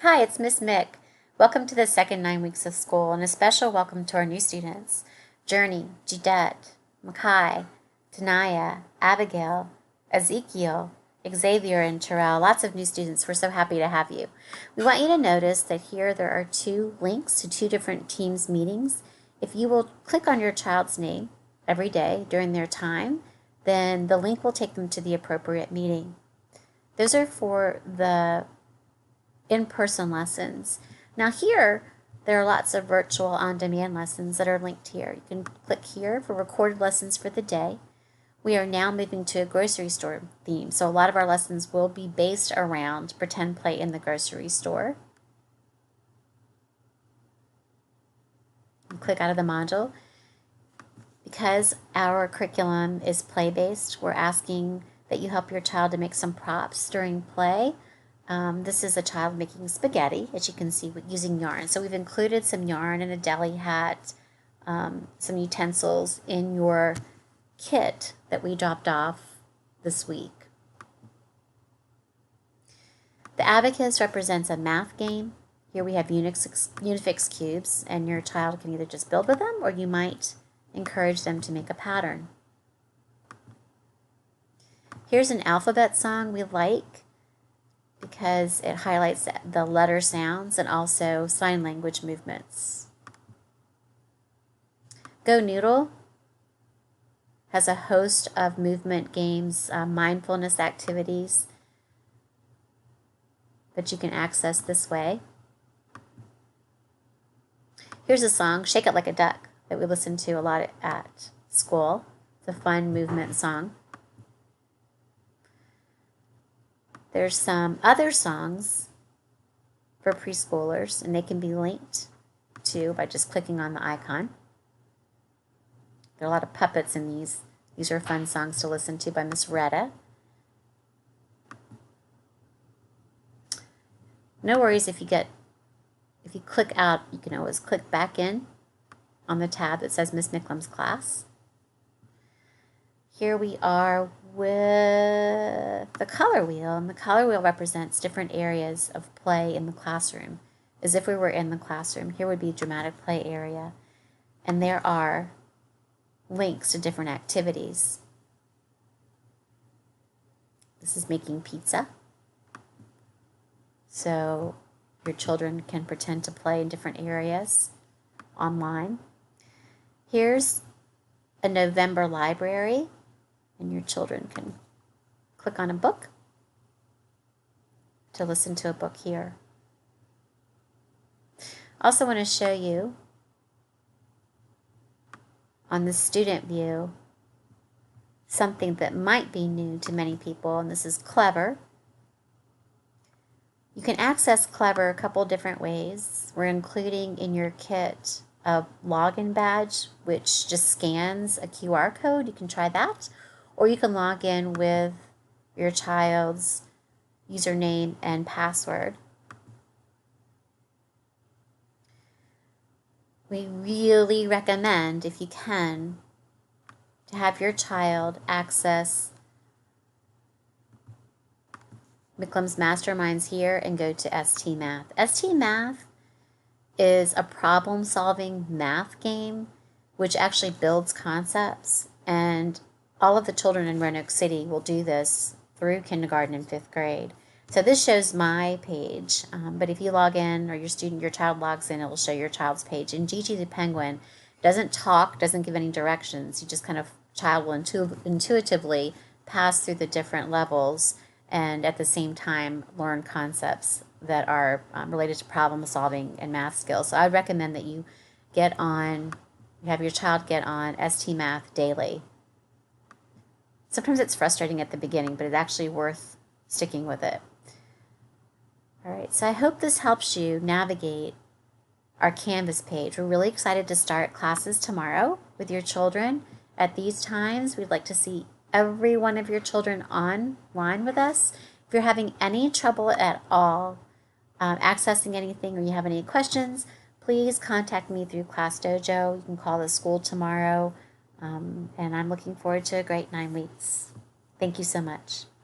Hi, it's Miss Mick. Welcome to the second 9 weeks of school, and a special welcome to our new students, Journey, Judette, Makai, Tanaya, Abigail, Ezekiel, Xavier, and Terrell. Lots of new students. We're so happy to have you. We want you to notice that here there are 2 links to 2 different teams meetings. If you will click on your child's name every day during their time, then the link will take them to the appropriate meeting. Those are for the in-person lessons. Now here, there are lots of virtual on-demand lessons that are linked here. You can click here for recorded lessons for the day. We are now moving to a grocery store theme, so a lot of our lessons will be based around pretend play in the grocery store. Click out of the module. Because our curriculum is play-based, we're asking that you help your child to make some props during play. This is a child making spaghetti, as you can see, using yarn. So we've included some yarn and a deli hat, some utensils in your kit that we dropped off this week. The abacus represents a math game. Here we have Unifix cubes, and your child can either just build with them, or you might encourage them to make a pattern. Here's an alphabet song we like because it highlights the letter sounds and also sign language movements. Go Noodle has a host of movement games, mindfulness activities that you can access this way. Here's a song, Shake It Like a Duck, that we listen to a lot at school. It's a fun movement song. There's some other songs for preschoolers, and they can be linked to by just clicking on the icon. There are a lot of puppets in these. These are fun songs to listen to by Miss Retta. No worries if you click out, you can always click back in on the tab that says Miss Micklum's class. Here we are with the color wheel, and the color wheel represents different areas of play in the classroom, as if we were in the classroom. Here would be dramatic play area, and there are links to different activities. This is making pizza, so your children can pretend to play in different areas online. Here's a November library, and your children can click on a book to listen to a book here. Also want to show you on the student view something that might be new to many people, and this is Clever. You can access Clever a couple different ways. We're including in your kit a login badge, which just scans a QR code. You can try that, or you can log in with your child's username and password. We really recommend, if you can, to have your child access Micklum's Masterminds here and go to ST Math. ST Math is a problem-solving math game which actually builds concepts, and all of the children in Roanoke City will do this through kindergarten and 5th grade. So this shows my page, but if you log in, or your child logs in, it will show your child's page. And Gigi the Penguin doesn't talk, doesn't give any directions. You just child will intuitively pass through the different levels and at the same time learn concepts that are related to problem solving and math skills. So I would recommend that you have your child get on ST Math daily. Sometimes it's frustrating at the beginning, but it's actually worth sticking with it. All right, so I hope this helps you navigate our Canvas page. We're really excited to start classes tomorrow with your children. At these times, we'd like to see every one of your children online with us. If you're having any trouble at all accessing anything, or you have any questions, please contact me through Class Dojo. You can call the school tomorrow, and I'm looking forward to a great 9 weeks. Thank you so much.